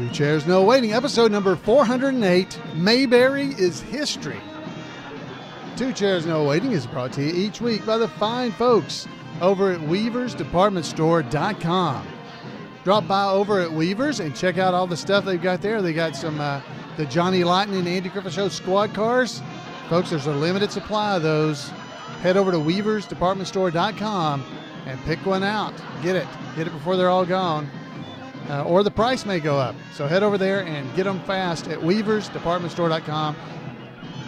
Two Chairs No Waiting, episode number 408, Mayberry is History. Two Chairs No Waiting is brought to you each week by the fine folks over at weaversdepartmentstore.com. Drop by over at Weavers and check out all the stuff they've got there. They got some the Johnny Lawton and Andy Griffith Show squad cars. Folks, there's a limited supply of those. Head over to weaversdepartmentstore.com and pick one out. Get it before they're all gone. Or the price may go up. So head over there and get them fast at weaversdepartmentstore.com.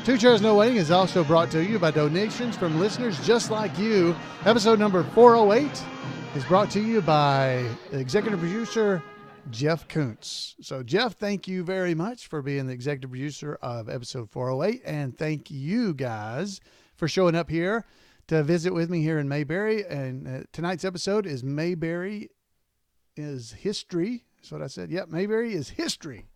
Two Chairs No Waiting is also brought to you by donations from listeners just like you. Episode number 408 is brought to you by executive producer Jeff Kuntz. So Jeff, thank you very much for being the executive producer of episode 408. And thank you guys for showing up here to visit with me here in Mayberry. And tonight's episode is Mayberry is History. That's what I said. Yep, Mayberry is History.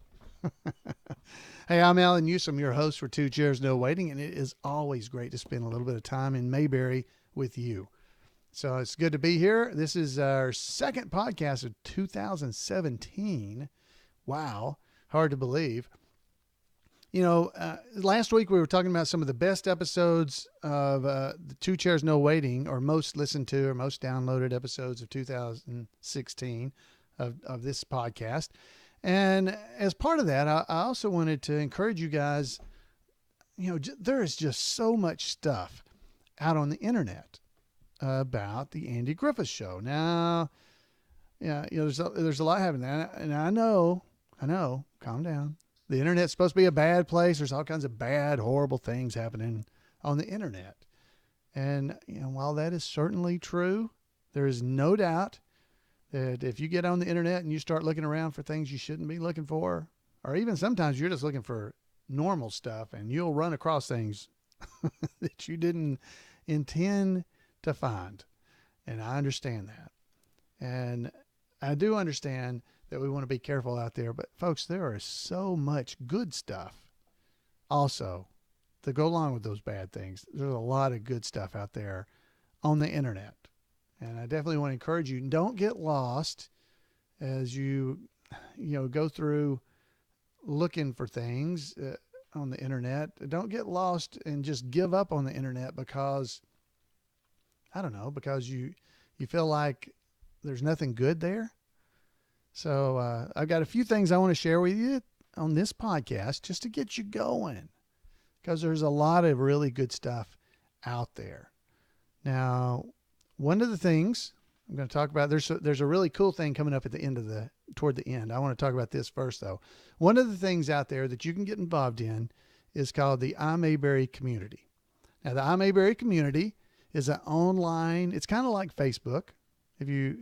Hey, I'm Alan Newsom, your host for Two Chairs No Waiting, and it is always great to spend a little bit of time in Mayberry with you. So it's good to be here. This is our second podcast of 2017. Wow, hard to believe. You know, last week we were talking about some of the best episodes of the Two Chairs No Waiting, or most listened to or most downloaded episodes of 2016 of this podcast. And as part of that, I also wanted to encourage you guys, you know, there is just so much stuff out on the internet about the Andy Griffith Show. Now, yeah, you know, there's a lot happening there. And I know, calm down. The internet's supposed to be a bad place. There's all kinds of bad, horrible things happening on the internet. And, you know, while that is certainly true, there is no doubt that if you get on the internet and you start looking around for things you shouldn't be looking for, or even sometimes you're just looking for normal stuff, and you'll run across things that you didn't intend to find. And I understand that. And I do understand that we want to be careful out there, but folks, there is so much good stuff also to go along with those bad things. There's a lot of good stuff out there on the internet. And I definitely want to encourage you, don't get lost as you go through looking for things on the internet. Don't get lost and just give up on the internet because, I don't know, because you feel like there's nothing good there. So I've got a few things I want to share with you on this podcast just to get you going, because there's a lot of really good stuff out there. Now, one of the things I'm going to talk about, there's a really cool thing coming up toward the end. I want to talk about this first, though. One of the things out there that you can get involved in is called the Mayberry community. Now, the Mayberry community is an online, it's kind of like Facebook. If you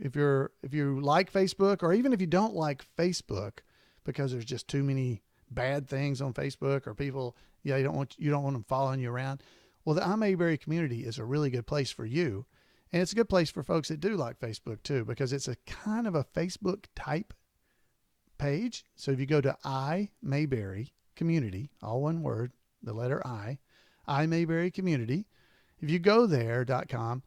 like Facebook, or even if you don't like Facebook because there's just too many bad things on Facebook, or people, you don't want them following you around. Well, the Mayberry community is a really good place for you. And it's a good place for folks that do like Facebook too, because it's a kind of a Facebook type page. So if you go to Mayberry community, all one word, the letter Mayberry community, if you go there.com,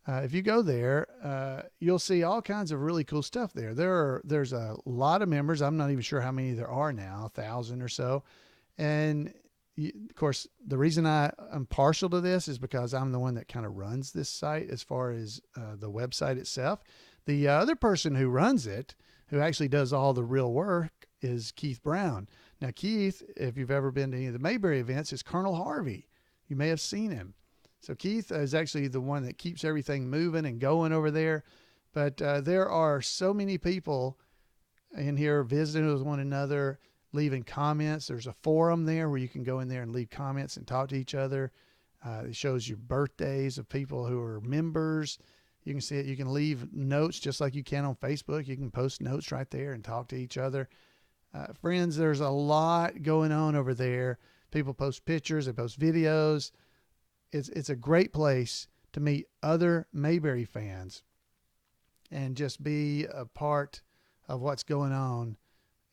if you go there, you'll see all kinds of really cool stuff there. There's a lot of members. I'm not even sure how many there are now, 1,000 or so. And of course, the reason I'm partial to this is because I'm the one that kind of runs this site as far as the website itself. The other person who runs it, who actually does all the real work, is Keith Brown. Now, Keith, if you've ever been to any of the Mayberry events, is Colonel Harvey. You may have seen him. So Keith is actually the one that keeps everything moving and going over there. But there are so many people in here visiting with one another, leaving comments. There's a forum there where you can go in there and leave comments and talk to each other. It shows you birthdays of people who are members. You can see it. You can leave notes just like you can on Facebook. You can post notes right there and talk to each other. Friends, there's a lot going on over there. People post pictures, they post videos. It's a great place to meet other Mayberry fans and just be a part of what's going on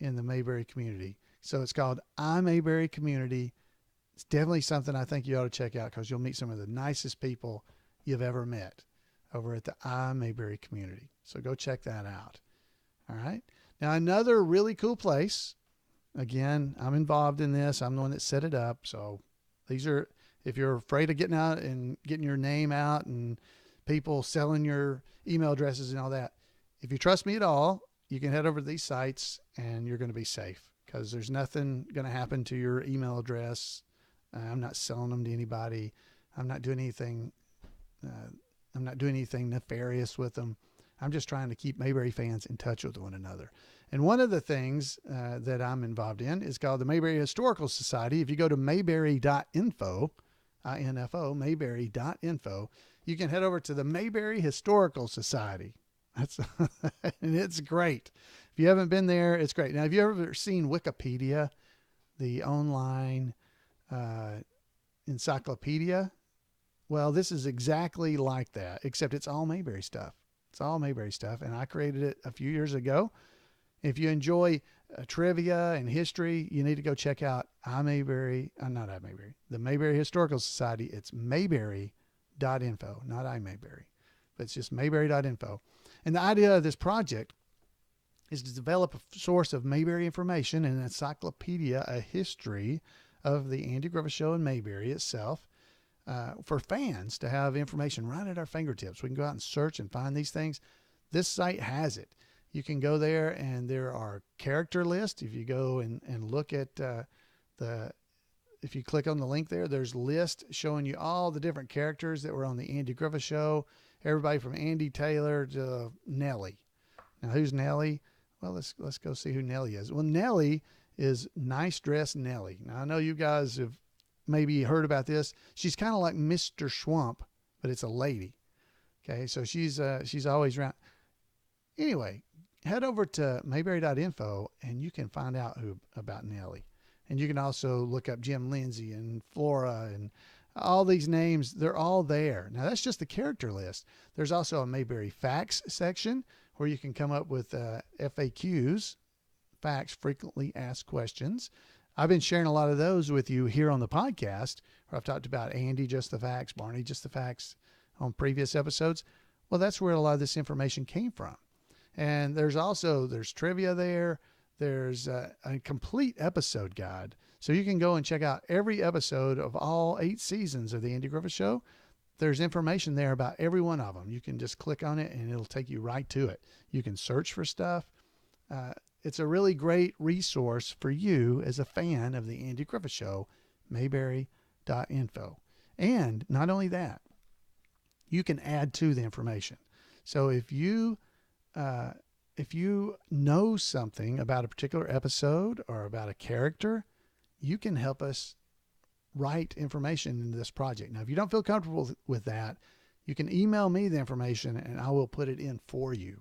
in the Mayberry community. So it's called Mayberry Community. It's definitely something I think you ought to check out, because you'll meet some of the nicest people you've ever met over at the Mayberry Community. So go check that out. All right. Now, another really cool place, again, I'm involved in this. I'm the one that set it up. So these are, if you're afraid of getting out and getting your name out and people selling your email addresses and all that, if you trust me at all, you can head over to these sites and you're going to be safe because there's nothing going to happen to your email address. I'm not selling them to anybody. I'm not doing anything. I'm not doing anything nefarious with them. I'm just trying to keep Mayberry fans in touch with one another. And one of the things that I'm involved in is called the Mayberry Historical Society. If you go to Mayberry.info, I-N-F-O, Mayberry.info, you can head over to the Mayberry Historical Society. And it's great. If you haven't been there, it's great. Now, have you ever seen Wikipedia, the online encyclopedia? Well, this is exactly like that, except it's all Mayberry stuff. It's all Mayberry stuff, and I created it a few years ago. If you enjoy trivia and history, you need to go check out the Mayberry Historical Society. It's Mayberry.info, not iMayberry, but it's just Mayberry.info. And the idea of this project is to develop a source of Mayberry information and an encyclopedia, a history of the Andy Griffith Show and Mayberry itself, for fans to have information right at our fingertips. We can go out and search and find these things. This site has it. You can go there and there are character lists. If you go and look at if you click on the link there, there's lists showing you all the different characters that were on the Andy Griffith Show. Everybody from Andy Taylor to Nellie. Now, who's Nellie? Well, let's go see who Nellie is. Well, Nellie is Nice Dress Nellie. Now, I know you guys have maybe heard about this. She's kind of like Mr. Schwump, but it's a lady. Okay, so she's always around. Anyway, head over to Mayberry.info and you can find out about Nellie. And you can also look up Jim Lindsay and Flora and all these names. They're all there. Now, that's just the character list. There's also a Mayberry Facts section where you can come up with FAQs, facts, frequently asked questions. I've been sharing a lot of those with you here on the podcast, where I've talked about Andy, just the facts, Barney, just the facts on previous episodes. Well, that's where a lot of this information came from. And there's trivia there. There's a complete episode guide. So you can go and check out every episode of all 8 seasons of the Andy Griffith Show. There's information there about every one of them. You can just click on it and it'll take you right to it. You can search for stuff. It's a really great resource for you as a fan of the Andy Griffith Show, Mayberry.info. And not only that, you can add to the information. So if you know something about a particular episode or about a character, you can help us write information into this project. Now, if you don't feel comfortable with that, you can email me the information and I will put it in for you.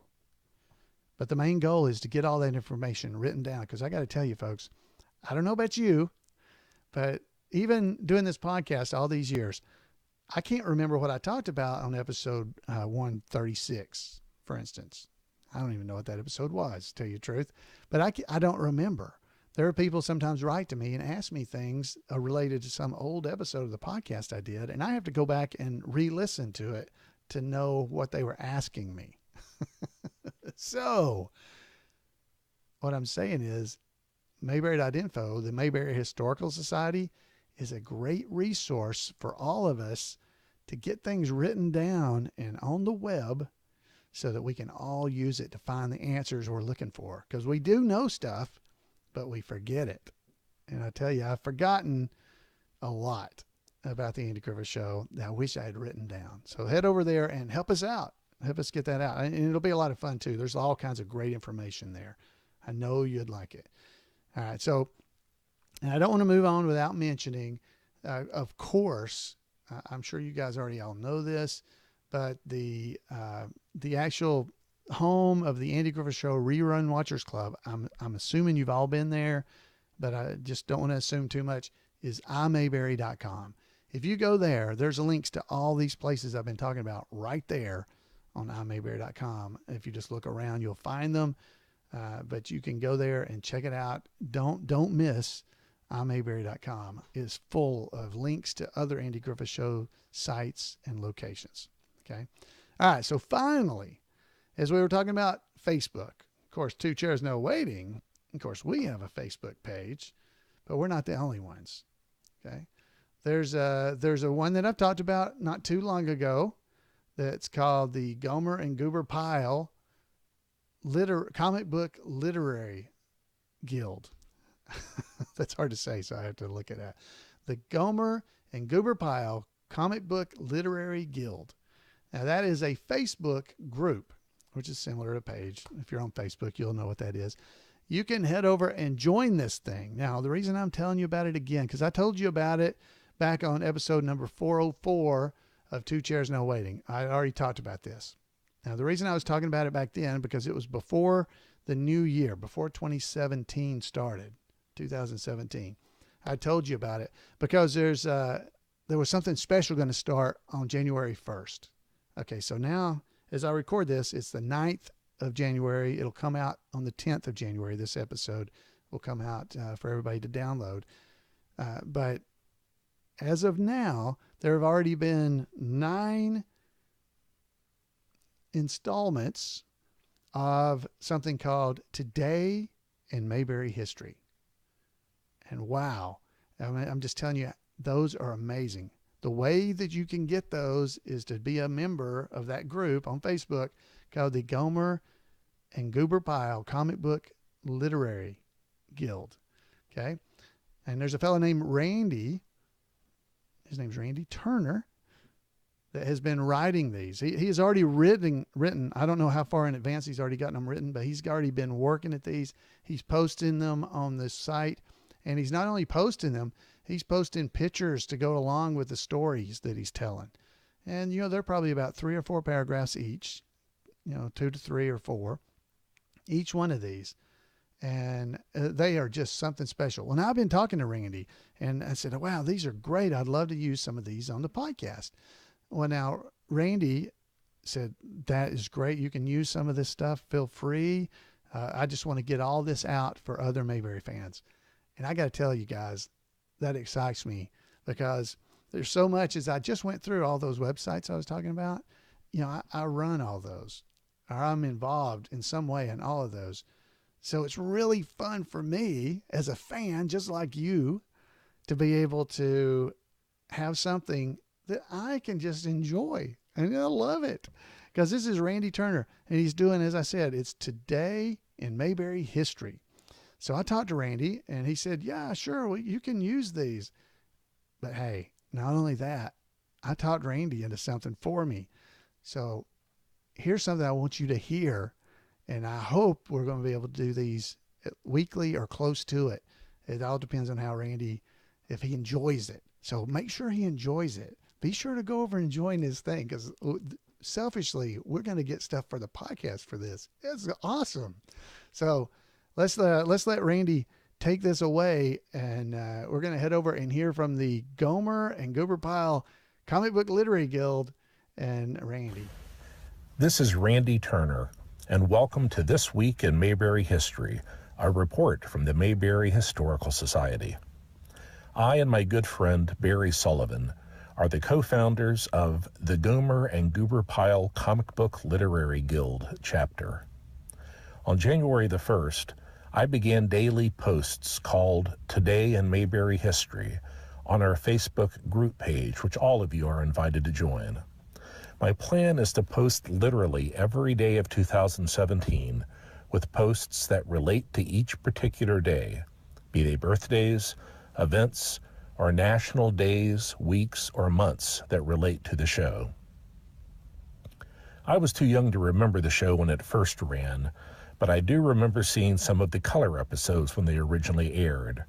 But the main goal is to get all that information written down, because I got to tell you, folks, I don't know about you, but even doing this podcast all these years, I can't remember what I talked about on episode 136, for instance. I don't even know what that episode was, to tell you the truth, but I don't remember. There are people sometimes write to me and ask me things related to some old episode of the podcast I did, and I have to go back and re-listen to it to know what they were asking me. So what I'm saying is Mayberry.info, the Mayberry Historical Society, is a great resource for all of us to get things written down and on the web so that we can all use it to find the answers we're looking for. Because we do know stuff, but we forget it. And I tell you, I've forgotten a lot about the Andy Griffith Show that I wish I had written down. So head over there and help us out. Help us get that out. And it'll be a lot of fun too. There's all kinds of great information there. I know you'd like it. All right. So, and I don't want to move on without mentioning, of course, I'm sure you guys already all know this, but the actual home of the Andy Griffith Show Rerun Watchers Club, I'm assuming you've all been there, but I just don't want to assume too much, is iMayberry.com. If you go there, there's links to all these places I've been talking about right there on iMayberry.com. If you just look around, you'll find them, but you can go there and check it out. Don't miss iMayberry.com. Is full of links to other Andy Griffith Show sites and locations. Okay. All right. So finally, as we were talking about Facebook, Of course, Two Chairs No Waiting. Of course, we have a Facebook page, but we're not the only ones. Okay. There's a one that I've talked about not too long ago that's called the Gomer and Goober Pile Comic Book Literary Guild. That's hard to say, so I have to look at that. The Gomer and Goober Pile Comic Book Literary Guild. Now, that is a Facebook group, which is similar to a page. If you're on Facebook, you'll know what that is. You can head over and join this thing. Now, the reason I'm telling you about it again, because I told you about it back on episode number 404 of Two Chairs No Waiting. I already talked about this. Now, the reason I was talking about it back then, because it was before the new year, before 2017 started, 2017. I told you about it because there was something special going to start on January 1st. Okay, so now as I record this, it's the 9th of January. It'll come out on the 10th of January. This episode will come out for everybody to download. But as of now, there have already been 9 installments of something called Today in Mayberry History. And wow, I'm just telling you, those are amazing. The way that you can get those is to be a member of that group on Facebook called the Gomer and Goober Pile Comic Book Literary Guild. Okay. And there's a fellow named Randy. His name's Randy Turner, that has been writing these. He has already written. I don't know how far in advance he's already gotten them written, but he's already been working at these. He's posting them on the site, and he's not only posting them, he's posting pictures to go along with the stories that he's telling. And, they're probably about 3 or 4 paragraphs each, 2 to 3 or 4, each one of these. And they are just something special. Well, now I've been talking to Randy, and I said, wow, these are great. I'd love to use some of these on the podcast. Well, now Randy said, that is great. You can use some of this stuff. Feel free. I just want to get all this out for other Mayberry fans. And I got to tell you guys, that excites me because there's so much. As I just went through all those websites I was talking about, I run all those, or I'm involved in some way in all of those. So it's really fun for me as a fan, just like you, to be able to have something that I can just enjoy. And I love it because this is Randy Turner, and he's doing, as I said, it's Today in Mayberry History. So I talked to Randy, and he said, yeah, sure, well, you can use these. But hey, not only that, I talked Randy into something for me. So here's something I want you to hear, and I hope we're going to be able to do these weekly or close to it. It all depends on how Randy, if he enjoys it. So make sure he enjoys it. Be sure to go over and join his thing, because selfishly, we're going to get stuff for the podcast for this. It's awesome. So let's let Randy take this away, and we're going to head over and hear from the Gomer and Goober Pile Comic Book Literary Guild and Randy. This is Randy Turner, and welcome to This Week in Mayberry History, a report from the Mayberry Historical Society. I and my good friend Barry Sullivan are the co-founders of the Gomer and Goober Pile Comic Book Literary Guild chapter. On January the 1st, I began daily posts called Today in Mayberry History on our Facebook group page, which all of you are invited to join. My plan is to post literally every day of 2017 with posts that relate to each particular day, be they birthdays, events, or national days, weeks, or months that relate to the show. I was too young to remember the show when it first ran, but I do remember seeing some of the color episodes when they originally aired.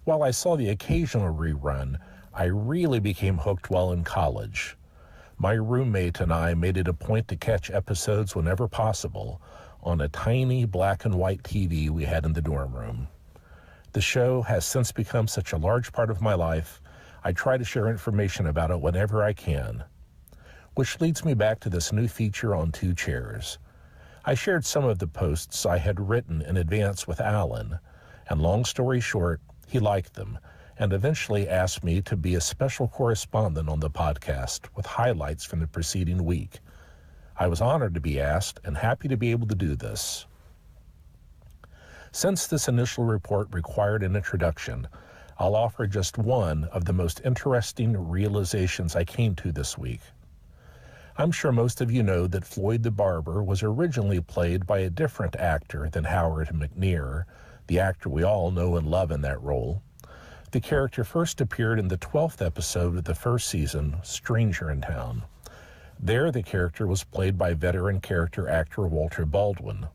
While I saw the occasional rerun, I really became hooked while in college. My roommate and I made it a point to catch episodes whenever possible on a tiny black and white TV we had in the dorm room. The show has since become such a large part of my life, I try to share information about it whenever I can. Which leads me back to this new feature on Two Chairs. I shared some of the posts I had written in advance with Alan, and long story short, he liked them, and eventually asked me to be a special correspondent on the podcast with highlights from the preceding week. I was honored to be asked and happy to be able to do this. Since this initial report required an introduction, I'll offer just one of the most interesting realizations I came to this week. I'm sure most of you know that Floyd the Barber was originally played by a different actor than Howard McNear, the actor we all know and love in that role. The character first appeared in the 12th episode of the first season, Stranger in Town. There, the character was played by veteran character actor Walter Baldwin.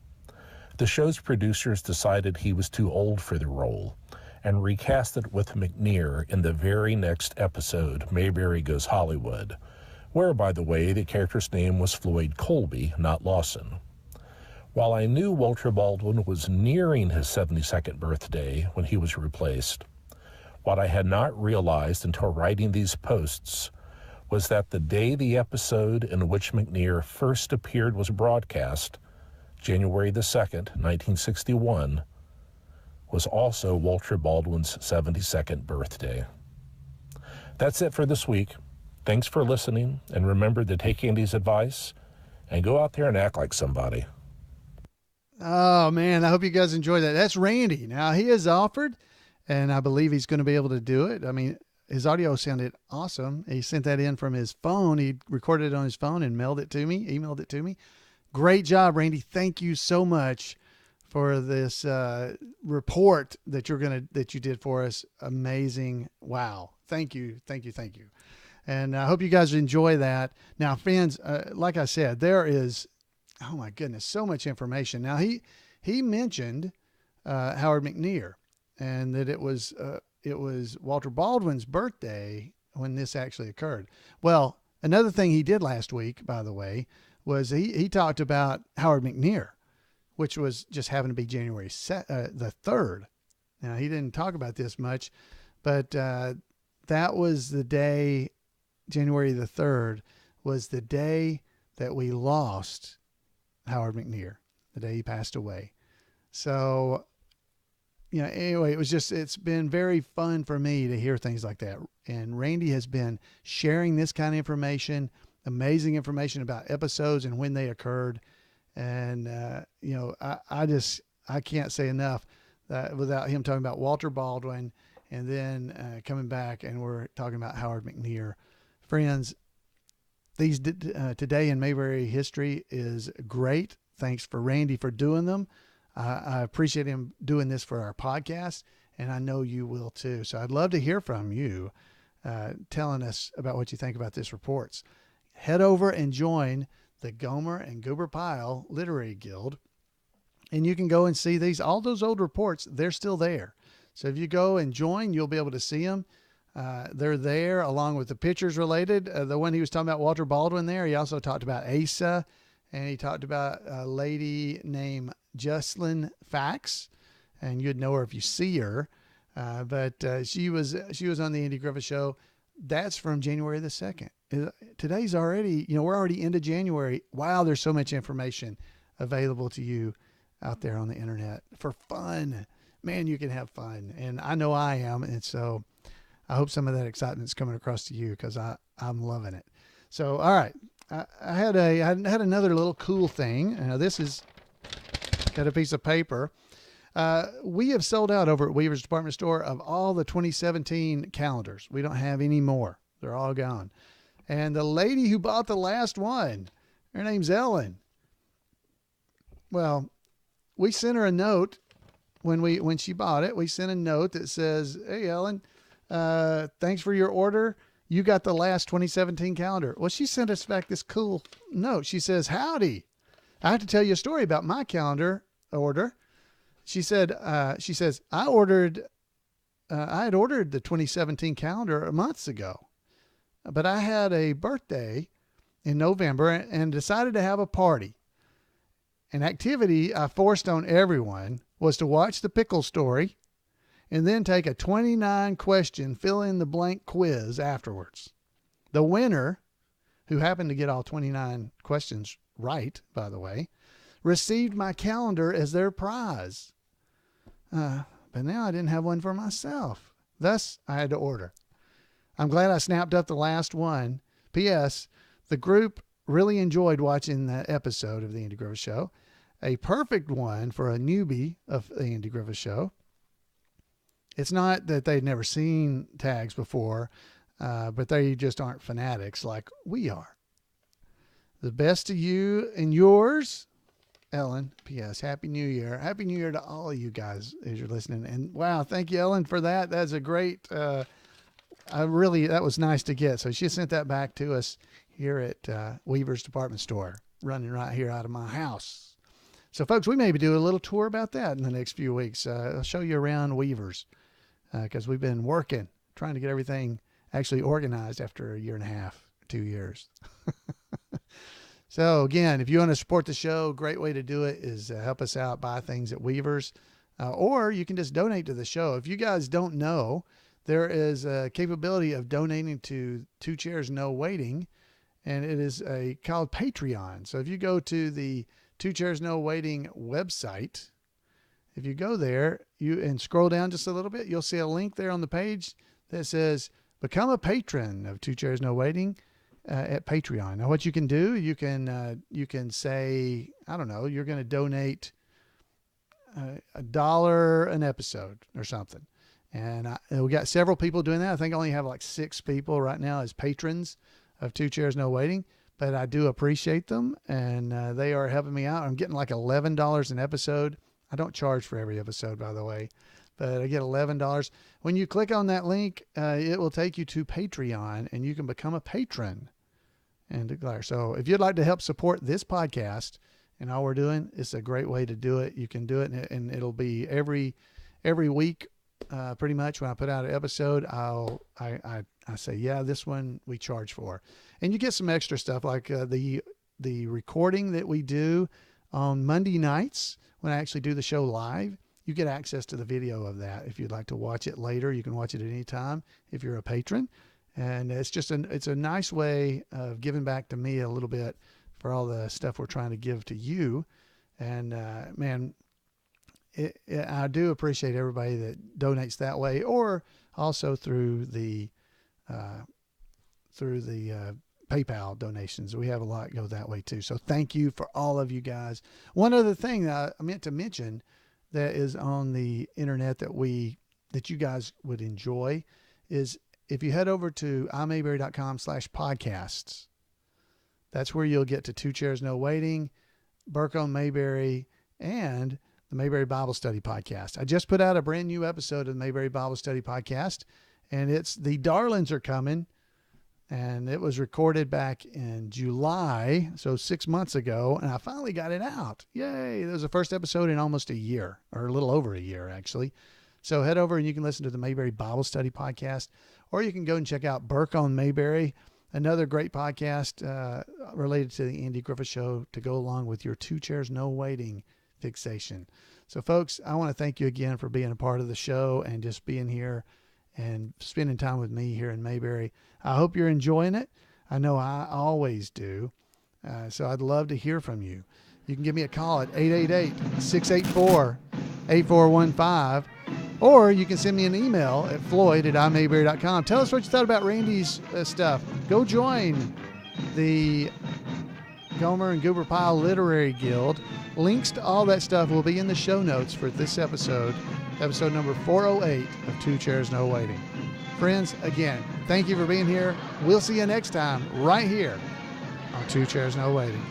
The show's producers decided he was too old for the role and recast it with McNear in the very next episode, Mayberry Goes Hollywood, where, by the way, the character's name was Floyd Colby, not Lawson. While I knew Walter Baldwin was nearing his 72nd birthday when he was replaced, what I had not realized until writing these posts was that the day the episode in which McNear first appeared was broadcast, January the 2nd, 1961, was also Walter Baldwin's 72nd birthday. That's it for this week. Thanks for listening, and remember to take Andy's advice and go out there and act like somebody. Oh, man, I hope you guys enjoyed that. That's Randy. Now, he has offered, and I believe he's going to be able to do it. I mean, his audio sounded awesome. He sent that in from his phone. He recorded it on his phone and emailed it to me. Great job, Randy. Thank you so much for this report that you did for us. Amazing. Wow. Thank you. And I hope you guys enjoy that. Now, fans, like I said, there is, oh my goodness, so much information. Now, he mentioned Howard McNear, and that it was Walter Baldwin's birthday when this actually occurred. Well, another thing he did last week, by the way, was he talked about Howard McNear, which was just happened to be January the 3rd. Now, he didn't talk about this much, but that was the day, January the 3rd, was the day that we lost Howard McNear, the day he passed away. So, anyway, it's been very fun for me to hear things like that. And Randy has been sharing this kind of information, amazing information about episodes and when they occurred. And, I can't say enough that without him talking about Walter Baldwin and then coming back and we're talking about Howard McNear. Friends, these today in Mayberry history is great. Thanks for Randy for doing them. I appreciate him doing this for our podcast, and I know you will too. So I'd love to hear from you, telling us about what you think about this reports. Head over and join the Gomer and Goober Pyle Literary Guild, and you can go and see all those old reports. They're still there. So if you go and join, you'll be able to see them. They're there along with the pictures related. The one he was talking about, Walter Baldwin there, he also talked about Asa, and he talked about a lady named Jocelyn Fax, and you'd know her if you see her. But she was on the Andy Griffith Show. That's from January the 2nd. Today's already, we're already into January. Wow, there's so much information available to you out there on the internet for fun. Man, you can have fun, and I know I am, and so I hope some of that excitement's coming across to you because I'm loving it. So, all right, I had another little cool thing. This is got a piece of paper. We have sold out over at Weaver's Department Store of all the 2017 calendars. We don't have any more. They're all gone. And the lady who bought the last one, her name's Ellen. Well, we sent her a note when she bought it. We sent a note that says, "Hey, Ellen, thanks for your order. You got the last 2017 calendar." Well, she sent us back this cool note. She says, "Howdy. I have to tell you a story about my calendar order." She says, I had ordered the 2017 calendar months ago, but I had a birthday in November and decided to have a party. An activity I forced on everyone was to watch the pickle story and then take a 29-question fill-in-the-blank quiz afterwards. The winner, who happened to get all 29 questions right, by the way, received my calendar as their prize. But now I didn't have one for myself. Thus, I had to order. I'm glad I snapped up the last one. P.S. The group really enjoyed watching the episode of The Andy Griffith Show. a perfect one for a newbie of the Andy Griffith Show. It's not that they'd never seen tags before, but they just aren't fanatics like we are. The best to you and yours, Ellen. P.S. Happy New Year. Happy New Year to all of you guys as you're listening. And wow, thank you, Ellen, for that. That's a great, that was nice to get. So she sent that back to us here at Weaver's Department Store, running right here out of my house. So folks, we maybe do a little tour about that in the next few weeks. I'll show you around Weaver's because we've been working, trying to get everything actually organized after 1.5 years, 2 years. So again, if you want to support the show, great way to do it is help us out, buy things at Weaver's, or you can just donate to the show. If you guys don't know, there is a capability of donating to Two Chairs No Waiting, and it is called Patreon. So if you go to the Two Chairs No Waiting website, if you go there and scroll down just a little bit, you'll see a link there on the page that says become a patron of Two Chairs No Waiting at Patreon. Now what you can do, you can say, I don't know, you're going to donate $1 an episode or something. And we got several people doing that. I think I only have like 6 people right now as patrons of Two Chairs No Waiting, but I do appreciate them, and they are helping me out. I'm getting like $11 an episode. I don't charge for every episode, by the way, but I get $11. When you click on that link, it will take you to Patreon, and you can become a patron and declare. So if you'd like to help support this podcast and all we're doing, it's a great way to do it. You can do it, and it'll be every week. Pretty much when I put out an episode, I say, yeah, this one we charge for, and you get some extra stuff like the recording that we do on Monday nights when I actually do the show live. You get access to the video of that. If you'd like to watch it later, you can watch it at any time if you're a patron, and it's just it's a nice way of giving back to me a little bit for all the stuff we're trying to give to you. And man, I do appreciate everybody that donates that way, or also through the PayPal donations. We have a lot go that way too. So thank you for all of you guys. One other thing that I meant to mention that is on the internet that you guys would enjoy is if you head over to Mayberry.com/podcasts, that's where you'll get to Two Chairs No Waiting, Burke on Mayberry, and the Mayberry Bible Study Podcast. I just put out a brand new episode of the Mayberry Bible Study Podcast, and it's The Darlings Are Coming, and it was recorded back in July, so 6 months ago, and I finally got it out. Yay! That was the first episode in almost a year, or a little over a year, actually. So head over and you can listen to the Mayberry Bible Study Podcast, or you can go and check out Burke on Mayberry, another great podcast related to the Andy Griffith Show to go along with your Two Chairs No Waiting fixation. So folks, I want to thank you again for being a part of the show and just being here and spending time with me here in Mayberry. I hope you're enjoying it. I know I always do. So I'd love to hear from you. You can give me a call at 888-684-8415, or you can send me an email at floyd@imayberry.com. Tell us what you thought about Randy's stuff. Go join the Gomer and Goober Pile Literary Guild. Links to all that stuff will be in the show notes for this episode number 408 of Two Chairs No Waiting. Friends, again, thank you for being here. We'll see you next time right here on Two Chairs No Waiting.